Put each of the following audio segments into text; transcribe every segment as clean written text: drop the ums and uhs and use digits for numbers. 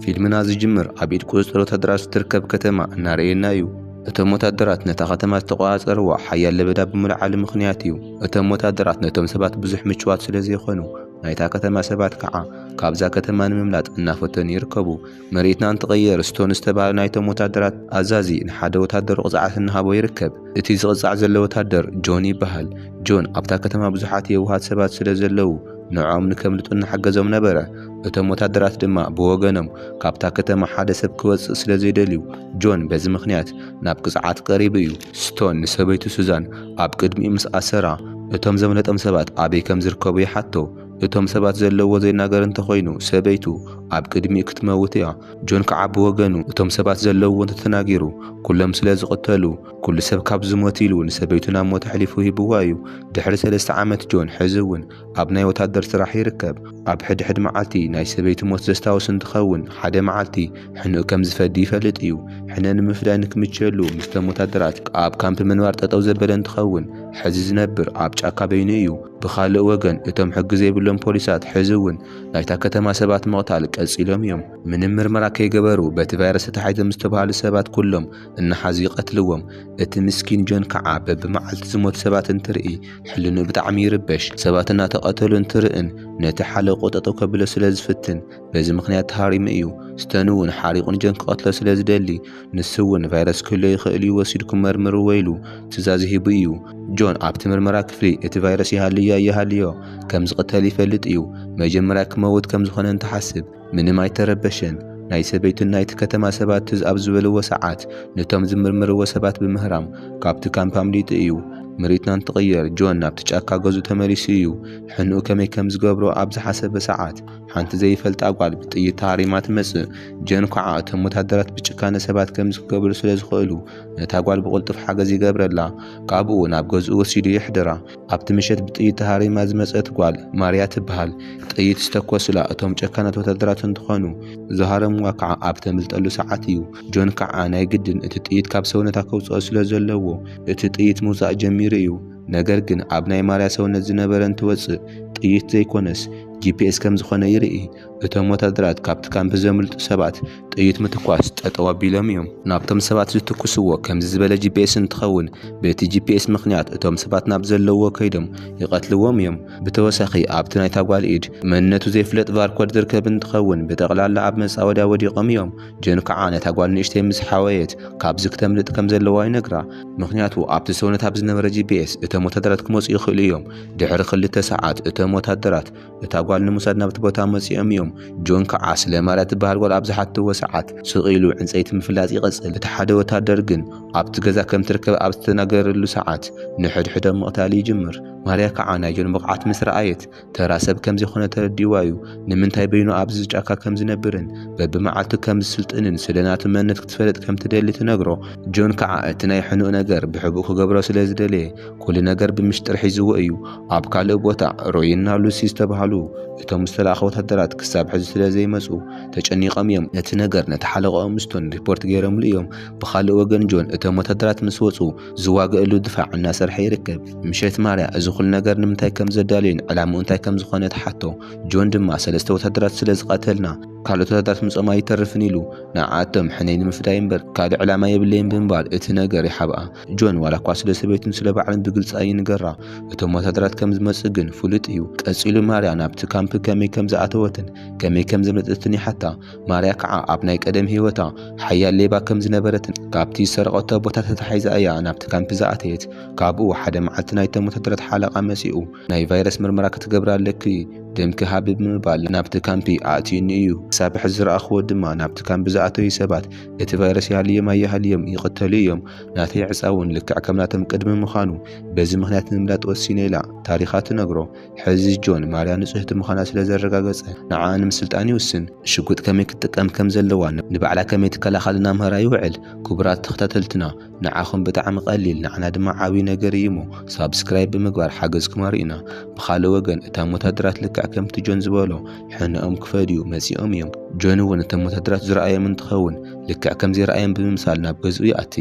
ፊልምና ዝጅምር ኣብ ኢድ ቁፅጥር ወታደራት ትርከብ ከተማ እናርአየና እዩ። እቶም ወታደራት ነታ ከተማ ዝተቆፃፀርዋ ሓያል ለበዳ ብምልዓሊ ምኽንያት እዩ። እቶም ወታደራት ነቶም ሰባት ብዙሕ ምችዋት ስለ ዘይኾኑ ናይታ ከተማ ሰባት ከዓ ካብዛ ከተማ ንምምላጥ እናፈተኑ ይርከቡ። መሬትና እንትቕየር ስቶን ዝተባህለ ናይቶም ወታደራት ኣዛዚ ንሓደ ወታደር ቅፅዓት እናሃቦ ይርከብ። እቲ ዝቕፃዕ ዘሎ ወታደር ጆን ይበሃል። ጆን ኣብታ ከተማ ብዙሓት የውሃት ሰባት ስለ ዘለዉ ንዖም ንከምልጡ እናሓገዞም ነበረ። እቶም ወታደራት ድማ ብወገኖም ካብታ ከተማ ሓደ ሰብ ክወፅእ ስለ ዘይደልዩ ጆን በዚ ምኽንያት ናብ ቅፅዓት ቀሪቡ እዩ። ስቶን ንሰበይቱ ሱዛን ኣብ ቅድሚኡ ምስ ኣሰራ እቶም ዘምለጦም ሰባት ኣበይ ከም ዝርከቡ ይሓቶ። እቶም ሰባት ዘለዎ ዘይናገር እንተኾይኑ ሰበይቱ ኣብ ቅድሚኡ ክትመውት እያ። ጆን ከዓ ብወገኑ እቶም ሰባት ዘለዎ እንተተናጊሩ ኩሎም ስለ ዝቕተሉ ኩሉ ሰብ ካብ ዝሞት ኢሉ ንሰበይቱ ናብ ሞት ኣሕሊፉ ሂብዋ እዩ። ድሕሪ 3 ዓመት ጆን ሕዚ እውን ኣብ ናይ ወታደር ስራሕ ይርከብ። ኣብ ሕድሕድ መዓልቲ ናይ ሰበይቱ ሞት ዘስታውስ እንትኸውን ሓደ መዓልቲ ሕንኡ ከም ዝፈዲ ይፈልጥ እዩ። ሕነ ንምፍዳይ ንክምችየሉ ምስቶም ወታደራት ኣብ ካምፕ ምንባር ጠጠው ዘበለ እንትኸውን ሕዚ ዝነብር ኣብ ጫካ በይኑ እዩ። ብኻልእ ወገን እቶም ሕጊ ዘይብሎም ፖሊሳት ሕዚ እውን ናይታ ከተማ ሰባት መቕታል ቀፂሎም እዮም። ምንም ምርመራ ከይገበሩ በቲ ቫይረስ ተታሒዞም ዝተባሃሉ ሰባት ኩሎም እናሓዙ ይቐትልዎም። እቲ ምስኪን ጆን ከዓ በብመዓልቲ ዝሞቱ ሰባት እንትርኢ ሕልኑ ብጣዕሚ ይርበሽ። ሰባት እናተቐተሉ እንትርእን ነቲ ሓለቆ ጠጠው ከብሎ ስለ ዝፍትን በዚ ምኽንያት ተሃሪሙ እዩ። ስተን እውን ሓሪቑን ጆን ክቐትሎ ስለ ዝደሊ ንሱ እውን ቫይረስ ክህሎ ይኽእል እዩ ወሲድኩም መርምርዎ ኢሉ ትእዛዝ ሂቡ እዩ። ጆን ኣብቲ ምርመራ ክፍሊ እቲ ቫይረስ ይሃልዮ ኣይሃልዮ ከም ዝቕተል ይፈልጥ እዩ። መጀመርያ ክመውት ከም ዝኾነ እንትሓስብ ምንም ኣይተረበሸን። ናይ ሰበይቱን ናይቲ ከተማ ሰባት ትዝ ኣብ ዝበልዎ ሰዓት ነቶም ዝምርምርዎ ሰባት ብምህራም ካብቲ ካምፕ ኣምሊጡ እዩ። መሬትና እንትቕየር ጆን ናብቲ ጫካ ገዙ ተመሊሱ እዩ። ሕንኡ ከመይ ከም ዝገብሮ ኣብ ዝሓሰበ ሰዓት ሓንቲ ዘይፈልጣ ጓል ብጥይት ተሃሪማ ትመጽእ። ጆን ከዓ እቶም ወታደራት ብጭካነ ሰባት ከም ዝገብሩ ስለ ዝኽእሉ ነታ ጓል ብቕልጡፍ ሓገዝ ይገብረላ። ካብኡ ናብ ገዝኡ ወሲዱ ይሕድራ። ኣብቲ ምሸት ብጥይት ተሃሪማ ዝመጸት ጓል ማርያ ትበሃል። ጥይት ዝተኮሱላ እቶም ጨካናት ወታደራት እንትኾኑ ዝሃረምዋ ከዓ ኣብ ተምልጠሉ ሰዓት እዩ። ጆን ከዓ ናይ ግድን እቲ ጥይት ካብ ሰውነታ ከውፅኦ ስለ ዘለዎ እቲ ጥይት ምውፃእ ጀሚሩ እዩ። ነገር ግን ኣብ ናይ ማርያ ሰውነት ዝነበረ እንትወፅእ ጥይት ዘይኮነስ ጂፒኤስ ከም ዝኾነ ይርኢ። እቶም ወታደራት ካብቲ ካምፕ ዘምልጡ ሰባት ጥይት ምትኳስ ጠጠው ኣቢሎም እዮም። ናብቶም ሰባት ዝትኩስዎ ከምዚ ዝበለ ጂፒኤስ እንትኸውን በቲ ጂፒኤስ ምኽንያት እቶም ሰባት ናብ ዘለዎ ከይዶም ይቐትልዎም እዮም። ብተወሳኺ ኣብቲ ናይታ ጓል ኢድ መንነቱ ዘይፍለጥ ባርኮድ ዝርከብ እንትኸውን ብጠቕላላ ኣብ መጻወድያ ወዲቖም እዮም። ጆን ከዓ ነታ ጓል ንእሽተይ ምስ ሓወየት ካብዚ ክተምልጥ ከም ዘለዋ ይነግራ። ምኽንያቱ ኣብቲ ሰውነት ኣብ ዝነበረ ጂፒኤስ እቶም ወታደራት ክመፁ ይኽእሉ እዮም። ድሕሪ 2 ሰዓት እቶም ወታደራት እታ ጓል ንምውሳድ ናብቲ ቦታ መፂኦም እዮም። ጆን ከዓ ስለ ማርያ ትበሃል ጓል ኣብ ዝሓትዎ ሰዓት ስቒሉ ዕንፀይቲ ምፍላጥ ይቐጽል። እቲ ሓደ ወታደር ግን ኣብቲ ገዛ ከም ትርከብ ኣብ ዝተናገረሉ ሰዓት ንሕድሕዶም ምቕታል ይጅምር። ማርያ ከዓ ናይ ጆን ብቕዓት ምስ ረኣየት ተራ ሰብ ከም ዘይኮነ ተረዲዋ እዩ። ንምንታይ በይኑ ኣብዚ ጫካ ከም ዝነብርን በብመዓልቱ ከም ዝስልጥንን ስለ ናቱ መንነት ክትፈልጥ ከም ትደሊ ትነግሮ። ጆን ከዓ እቲ ናይ ሕኑእ ነገር ብሕቡእ ክገብሮ ስለ ዝደለየ ኩሉ ነገር ብምሽጥር ሒዝዎ እዩ። ኣብ ካልእ ቦታ ሮይና ሉሲ ዝተባሃሉ እቶም ዝተላኸ ወታደራት ክሳብ ሕዚ ስለ ዘይመፁ ተጨኒቖም እዮም። ነቲ ነገር ነቲ ሓለቆኦም ስቶን ሪፖርት ገይሮምሉ እዮም። ብኻልእ ወገን ጆን እቶም ወታደራት ምስ ወፁ ዝዋግአሉ ድፋዕ እናሰርሐ ይርከብ። ምሸት ማርያ እዚ ኩሉ ነገር ንምንታይ ከም ዘዳልዩን ዕላምኡ እንታይ ከም ዝኾነ ተሓቶ። ጆን ድማ 3 ወታደራት ስለ ዝቐተልና ካልኦት ወታደራት ምጾም ኣይተርፍን ኢሉ ንዓቶም ሕነይ ንምፍዳይ እምበር ካልእ ዕላማ የብለይን ብምባል እቲ ነገር ይሓብኣ። ጆን ዋላ እኳ ስለ ሰበይቱን ስለ ባዕልን ብግልፂ ኣይንገራ። እቶም ወታደራት ከም ዝመጽእ ግን ፍሉጥ እዩ። ቀፂሉ ማርያ ናብቲ ካምፕ ከመይ ከም ዝኣተወትን ከመይ ከም ዘምለጠትን ይሓታ። ማርያ ከዓ ኣብ ናይ ቀደም ህይወታ ሓያል ሌባ ከም ዝነበረትን ካብቲ ዝሰረቐቶ ቦታ ተታሒዛ እያ ናብቲ ካምፕ ዝኣተየት። ካብኡ ሓደ መዓልቲ ናይቶም ወታደራት ሓለቓ መጺኡ ናይ ቫይረስ ምርመራ ክትገብር ኣለኪ ደም ክሃብ ብምባል ናብቲ ካምፕ ኣእትዩኒ እዩ። ክሳብ ሕዚ ዝረኣኽዎ ድማ ናብቲ ካምፕ ዝኣተዩ ሰባት እቲ ቫይረስ ይሃልዮም ኣይሃልዮም ይቕተሉ እዮም። ናተይ ዕፃ እውን ልክዕ ከም ናቶም ቅድሚ ምዃኑ በዚ ምኽንያት ንምምላጥ ወሲነ ኢላ ታሪኻ ትነግሮ። ሕዚ ጆን ማርያ ንጽህቲ ምዃና ስለ ዘረጋገጸ ንዓኣ ንምስልጣን ይውስን። ሽጉጥ ከመይ ክትጥቀም ከም ዘለዋ ንባዕላ ከመይ ትከላኸልና ምህራ ይውዕል። ክቡራት ተኸታተልትና ንዓኹም ብጣዕሚ ቀሊል ንዓና ድማ ዓብዪ ነገር እዩ እሞ ሳብስክራይብ ብምግባር ሓገዝኩም ኣርኢና። ብኻልእ ወገን እታ ወታደራት ልክዕ ከምቲ ጆን ዝበሎ ሕነኦም ክፈድዩ መጺኦም እዮም ጆን እውን እቶም ወታደራት ዝረኣዮም እንትኸውን ልክዕ ከምዚ ረኣዮም ብምምሳል ናብ ገዝኡ ይኣቲ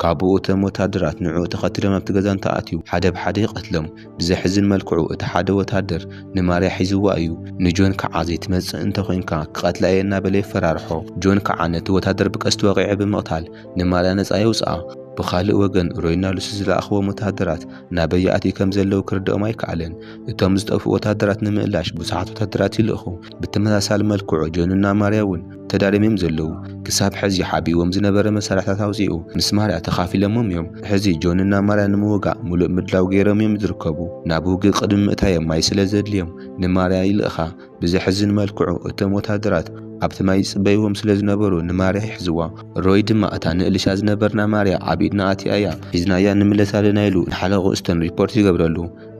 ካብኡ እቶም ወታደራት ንዕኡ ተኸትሎም ኣብቲ ገዛ እንተኣትዩ ሓደ ብሓደ ይቐትሎም ብዘሕዝን መልክዑ እቲ ሓደ ወታደር ንማርያ ሒዝዋ እዩ ንጆን ከዓ ዘይትመጽእ እንተኾንካ ክቐትላ እየ እናበለ ይፈራርሖ ጆን ከዓ ነቲ ወታደር ብቀስቲ ወቂዑ ብምቕታል ንማርያ ነጻ የውፅኣ بخالق وجن روينا لسوس الأخوة متهدرات نبيعتي كم زلوا كردوا ما يكعلن التوم زتقفوا وتهدرات نملاش بساعات وتهدرات الأخو بالتمثال سالم الكوع جننا ماريون تداري ميمزلوا كساب حزي حبي ومزنا بر مسارحة توزيعه مسمار اعتخافي لمم يوم حزي جوننا ماريان موقع ملؤ مدلو غيرهم يمدركبوا نابوق قدم متايم ما يسلا زد اليوم نماريا الأخا بزي حزن مالكوع التوم وتهدرات ኣብቲ ማይ ጽበይዎም ስለ ዝነበሩ ንማርያ ይሕዝዋ ሮይ ድማ እታ ንእልሻ ዝነበርና ማርያ ዓቢድና ኣትያያ ሒዝናያ ንምለሳለና ኢሉ ንሓለቑ እስተን ሪፖርት ይገብረሉ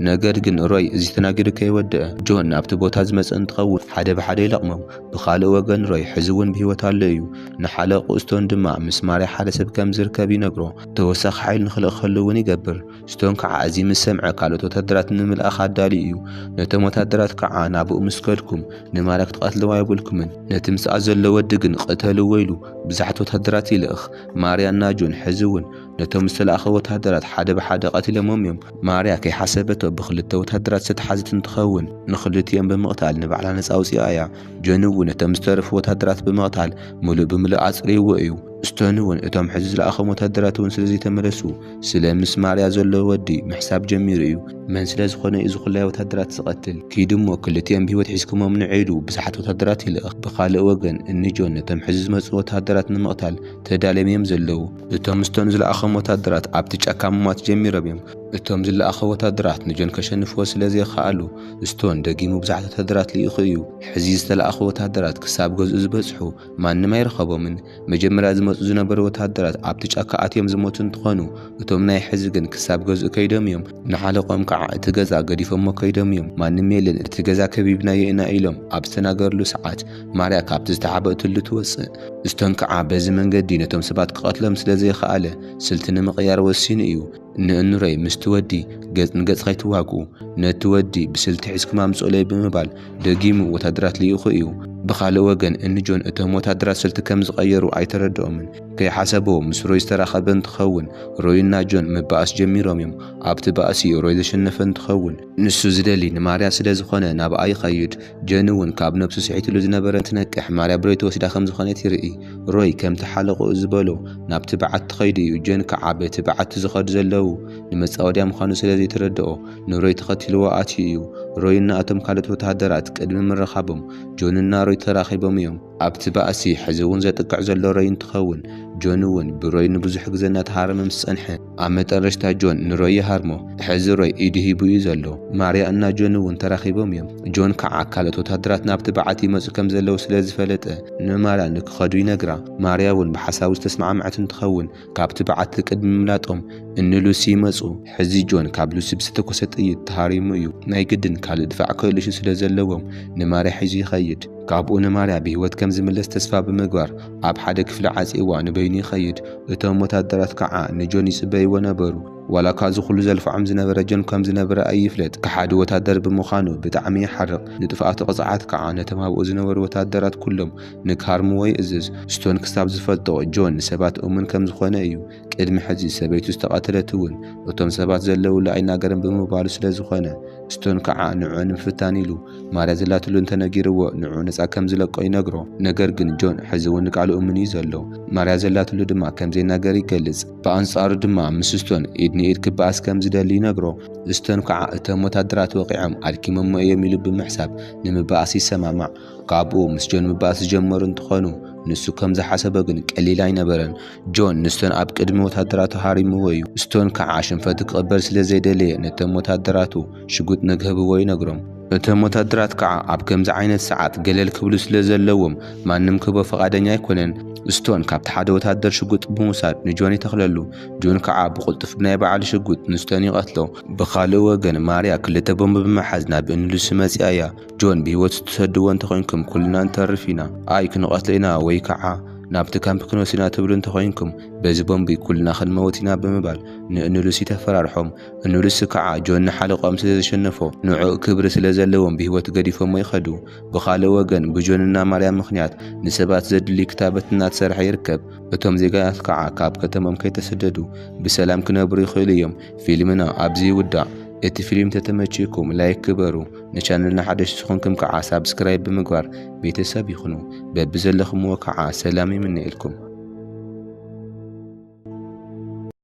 ነገር ግን ሮይ እዚ ተናጊዱ ከይወድአ ጆን ናብቲ ቦታ ዝመጽእ እንትኸውን ሓደ ብሓደ ይለቕሞም ብኻልእ ወገን ሮይ ሕዝውን ብሂወት ኣሎ እዩ ንሓለቑ እስተን ድማ ምስ ማርያ ሓደ ሰብ ከም ዝርከብ ይነግሮ ተወሳኺ ሓይል ንኽልእ ከሉ እውን ይገብር ስቶን ከዓ እዚ ምስ ሰምዐ ካልኦት ወታደራት ንምልኣኽ ኣዳሊ እዩ ነቶም ወታደራት ከዓ ናብኡ ምስ ከድኩም ንማርያ ክትቐትልዋ የብልኩምን تمسع زل ودقن قتلوا ويلو بزحت وتهدرات الأخ ماريا ناجون حزون نتوم السلاخ وتهدرات حدا بحدا قتل موميوم ماريا كي حسبته بخلته وتهدرات ستحازت تخون نخلت يم بمقتال نبع ناس أوسي آيا جنو نتوم استرف وتهدرات بمقتال ملو بملو عصري وإيو استنون اتم حزز الاخ متهدراتون سلازي تملسو سلام مسماريا زلو ودي محساب جميريو من سلاز خونه اذ خلايا وتهدرات تقتل كيدمو كلتيام بهوت حيسكم من عيدو بصحه وتهدرات الاخ بخالق وجن النجون تم حزز مصو وتهدرات نمقتال تدالميم زلو اتم استنز الاخ متهدرات عبد تشكامات جميربيم اتم زل اخ وتهدرات نجون كشنف وسلازي خالو استون دقيمو بزحه وتهدرات ليخيو حزيز الاخ وتهدرات كساب جزء زبصحو ما ما يرخبو من مجمرا زنبر وتهدرات عبد تشكااتيم زموتن تخونو اتم ناي حزقن كساب جزء كيدميم نحالقهم كع تجزا قديفهم كيدميم ما نميلن تجزا كبيبنا ينا إلهم عبستناجر له ساعات ماريا كابت استعبت اللي توصل استنكع بزمن قدينتهم سبات قاتلهم سلازي خاله سلتنا مغيار والسينيو إن رأي مستودي جت نجت خيط واقو نتودي بسلت حسك ما مسؤولي بمبال دقيمو وتهدرات لي أخيو بخالق وجن إن جون اتهم وتهدرات سلت كم صغيروا أي تردوا من كي حسبوا مسروي استراخى بنت خون روينا جون مباس جميرهم يوم عبت باسي رويدش النفن تخون نسو زدلي نماريا سلاز خونه ناب أي خيد جنون كاب نفس سعيت لزنا برنتنك ماريا بريتو سدا خمس خانة رئي روي كم تحلقوا زبالو ناب تبعت خيدي وجن كعبة تبعت زخد زلو نمساوديا مخانو سلازي تردوا نروي تختلوا آتيو روينا أتم كالت وتهدرات قدم من رخابهم جوننا روي تراخيبهم يوم عبت باسي حزون زي تقع زلو روين تخون جونون بروي نبزح جزنا تهارم مسنحه عمت رشتا جون نروي هارمو حزر روي ايده بوي زلو ماريا أن جونون تراخيبهم يوم جون كع كالت وتهدرات نابت بعتي مسو كم زلو سلاز فلته نمارا نك خدوي نقرا ماريا ون بحساوس تسمع معتن تخون كابت بعت قدم ملاتهم إن لوسي مسو حزي جون كاب لوسي بستكوست ايد تهاريمو يو ناي قدن كال دفاع كلش سلازلوهم نماري حيزي خيد كابو نماريا بهوت كم زملس تسفى بمقبر عب حدا كفل عزي وان بيني خيد اتهم متهدرات كعا نجوني سباي ونبرو ولا كازو خلو زلف عم زنبر جن كم زنبر اي فلت كحاد وتهدر بمخانو بتعمي حرق نتفقات قصعات كعا نتمهاب وزنور وتهدرات كلهم نكهار موي ازز ستون كستاب زفلتو جون سبات امن كم زخوانا ايو كدم حزي سبايتو استقاتلتون اتهم سبات زلو لعينا قرم بمبالو سلا زخوانا ستون كعا نعون مفتانيلو مارا زلاتلو انت نقيرو نعون نسا كم زلقو ينقرو نقرقن جون حزوون نقالو امني زلو مارا زلاتلو دما كم زي نقري كالز بانصار دما مسستون إدني إركب بأس كم زدالي نقرو استن كع اتهم متهدرات وقعهم عالكي مما يميلو بمحساب نمباسي سمامع قابو مسجون مباس جمر انتخانو نسو كم زي حسبقن قليلاي نبرن جون نستن عب قدم متهدرات هاري مويو استن كع عشان فتك قبر سلازيدالي نتهم متهدراتو شقوت نقهب وي نقرم اتهم متهدرات كع عب كم زي عين الساعات قليل كبلو سلازلوهم ما نمكبو فقادن يكونن استون كابت حدا وتهدر شقوت بموساد نجوني تخللو جون كعاب قلت بناي بعد شقوت نستاني قتلو بخالو وجن ماريا كل تبوم بمحزنا بأن لسمازي آيا جون بيوت تسدوان تخونكم كلنا نترفينا آي كنو قتلنا ويكعا ናብቲ ካምፕ ክንወስድና ትብሉ እንተኾይንኩም በዚ ቦምቢ ኩልና ክንመውትና ብምባል ንእንሉሲ ተፈራርሖም እንሉሲ ከዓ ጆን ሓለቆም ስለ ዘሸነፎ ንዑ ክብሪ ስለ ዘለዎም ብህይወት ገዲፎም ይኸዱ። ብኻልእ ወገን ብጆንና ማርያም ምኽንያት ንሰባት ዘድሊ ክታበት እናተሰርሐ ይርከብ። እቶም ዜጋታት ከዓ ካብ ከተሞም ከይተሰደዱ ብሰላም ክነብሩ ይኽእሉ እዮም። ፊልምና ኣብዚ ይውዳእ። እቲ ፊልም ተተመቺኩም ላይክ ግበሩ። ንቻነልና ሓደሽቲ ዝኾንኩም ከዓ ሳብስክራይብ ብምግባር ቤተሰብ ይኹኑ። በብዘለኹምዎ ከዓ ሰላም ይምነ ኢልኩም።